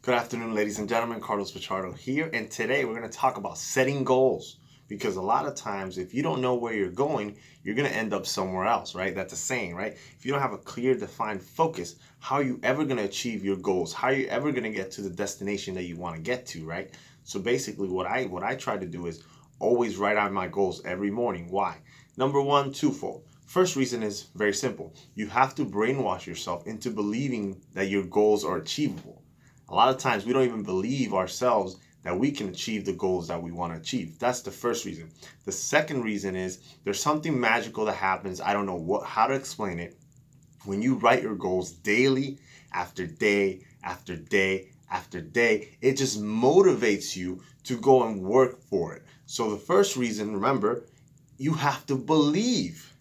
Good afternoon, ladies and gentlemen. Carlos Pichardo here, and today we're going to talk about setting goals. Because a lot of times, if you don't know where you're going, you're going to end up somewhere else, right? That's a saying, right? If you don't have a clear, defined focus, how are you ever going to achieve your goals? How are you ever going to get to the destination that you want to get to, right? So basically, what I try to do is always write out my goals every morning. Why? Number one, twofold. First reason is very simple. You have to brainwash yourself into believing that your goals are achievable. A lot of times we don't even believe ourselves that we can achieve the goals that we want to achieve. That's the first reason. The second reason is there's something magical that happens. I don't know how to explain it. When you write your goals daily, after day, after day, after day, it just motivates you to go and work for it. So the first reason, remember, you have to believe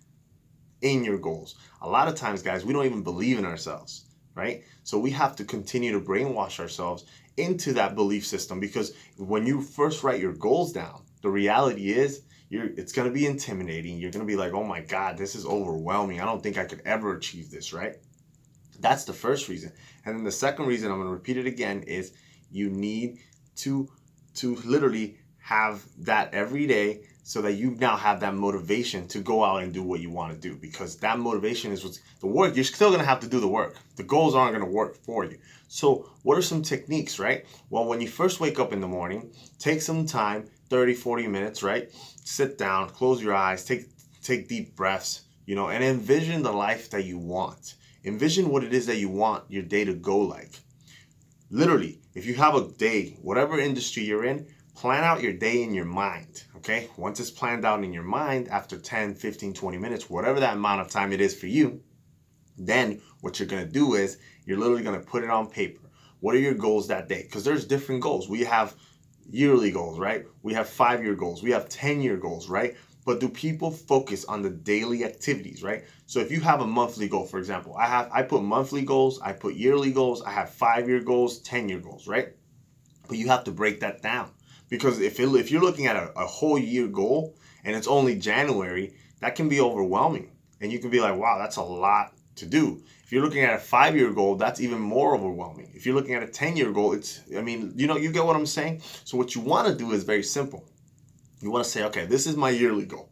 in your goals. A lot of times, guys, we don't even believe in ourselves, right? So we have to continue to brainwash ourselves into that belief system, because when you first write your goals down, the reality is it's going to be intimidating. You're going to be like, oh my God, this is overwhelming. I don't think I could ever achieve this, right? That's the first reason. And then the second reason, I'm going to repeat it again, is you need to literally have that every day, so that you now have that motivation to go out and do what you want to do, because that motivation is what's the work. You're still going to have to do the work. The goals aren't going to work for you. So what are some techniques, right? Well, when you first wake up in the morning, take some time, 30, 40 minutes, right? Sit down, close your eyes, take deep breaths, and envision the life that you want. Envision what it is that you want your day to go like. Literally, if you have a day, whatever industry you're in, plan out your day in your mind, okay? Once it's planned out in your mind, after 10, 15, 20 minutes, whatever that amount of time it is for you, then what you're gonna do is you're literally gonna put it on paper. What are your goals that day? Because there's different goals. We have yearly goals, right? We have 5-year goals. We have 10-year goals, right? But do people focus on the daily activities, right? So if you have a monthly goal, for example, I put monthly goals, I put yearly goals, I have 5-year goals, 10-year goals, right? But you have to break that down. Because if you're looking at a whole year goal and it's only January, that can be overwhelming. And you can be like, wow, that's a lot to do. If you're looking at a 5-year goal, that's even more overwhelming. If you're looking at a 10-year goal, you get what I'm saying? So what you want to do is very simple. You want to say, okay, this is my yearly goal.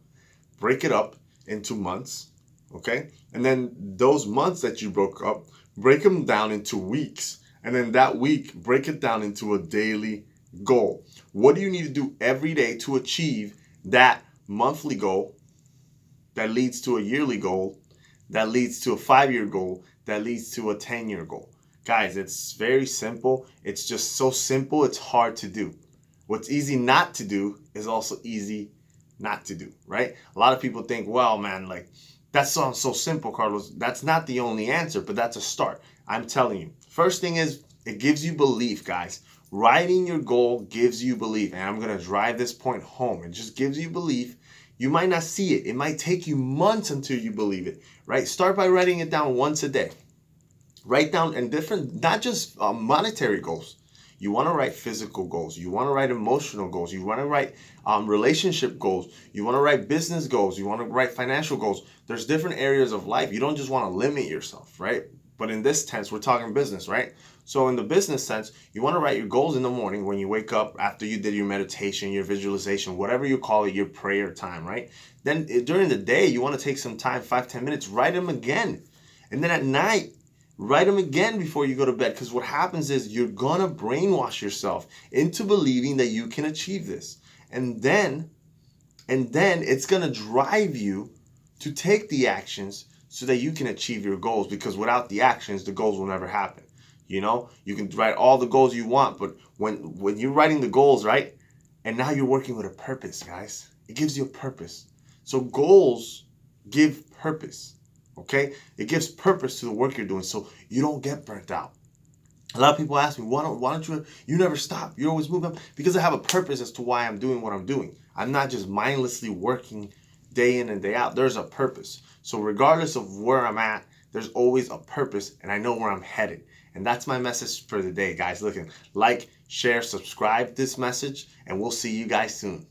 Break it up into months, okay? And then those months that you broke up, break them down into weeks. And then that week, break it down into a daily goal. What do you need to do every day to achieve that monthly goal that leads to a yearly goal, that leads to a 5-year goal, that leads to a 10-year goal? Guys, it's very simple. It's just so simple, it's hard to do. What's easy not to do is also easy not to do, right? A lot of people think, well, man, like, that sounds so simple, Carlos. That's not the only answer, but that's a start. I'm telling you. First thing is, it gives you belief, guys. Writing your goal gives you belief. And I'm going to drive this point home. It just gives you belief. You might not see it. It might take you months until you believe it, right? Start by writing it down once a day. Write down and different, not just monetary goals. You want to write physical goals. You want to write emotional goals. You want to write relationship goals. You want to write business goals. You want to write financial goals. There's different areas of life. You don't just want to limit yourself, right? But in this sense, we're talking business, right? So in the business sense, you want to write your goals in the morning when you wake up, after you did your meditation, your visualization, whatever you call it, your prayer time, right? Then during the day, you want to take some time, 5-10 minutes, write them again. And then at night, write them again before you go to bed, because what happens is you're going to brainwash yourself into believing that you can achieve this. And then it's going to drive you to take the actions so that you can achieve your goals, because without the actions, the goals will never happen. You can write all the goals you want, but when you're writing the goals, right? And now you're working with a purpose, guys. It gives you a purpose. So goals give purpose. Okay? It gives purpose to the work you're doing, so you don't get burnt out. A lot of people ask me, why don't you never stop? You always move up. Because I have a purpose as to why I'm doing what I'm doing. I'm not just mindlessly working day in and day out. There's a purpose. So regardless of where I'm at, there's always a purpose, and I know where I'm headed. And that's my message for the day, guys. Like, share, subscribe this message, and we'll see you guys soon.